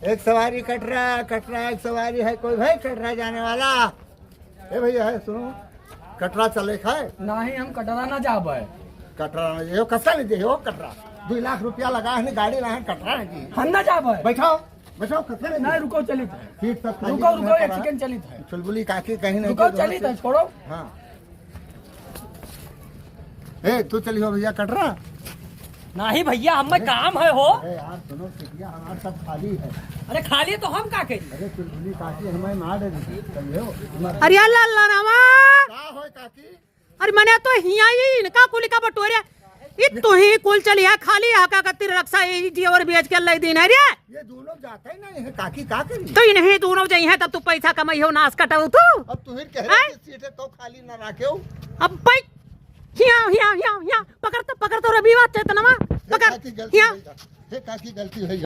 एक सवारी कटरा कटरा एक सवारी है कोई भाई कटरा जाने वाला। ए भैया है सुनो कटरा चले खाए नहीं हम कटरा ना जाब है। कटरा नहीं हो कसा नहीं दे हो कटरा 2 लाख रुपया लगा है गाड़ी लाए कटरा नहीं हम ना जाब है। बैठाओ बैठाओ कसा नहीं नहीं रुको चलित है। सीट तक रुको रुको एक सेकंड चलित है। चुलबुली काकी कहीं नहीं रुको चलित है छोड़ो। हाँ ए तू चली हो भैया कटरा। नहीं भैया हमें काम है हो। अरे यार सुनो सीटिया हमारा सब खाली है। अरे खाली तो हम का करी। अरे चुलबुली काकी हमें मार दे चलिए अरे अल्लाह रामा का हो काकी। अरे मैंने तो हिया ही इनका कुल का बटोरे तू ही कुल चलिया खाली आका कतिर रक्षा जी और बेच के लई दिन है रे। ये दोनों जाते ही नहीं है काकी का करी। तो इन्हें दोनों जाई है तब तू पैसा कमाई हो नाश कटाऊ तू। अब तू ही कह रही सीट है तो खाली ना रखे हो। अब भाई हिया हिया हिया हिया पकड़ तो रविवार चेतनवा पकड़ हिया। काकी गलती है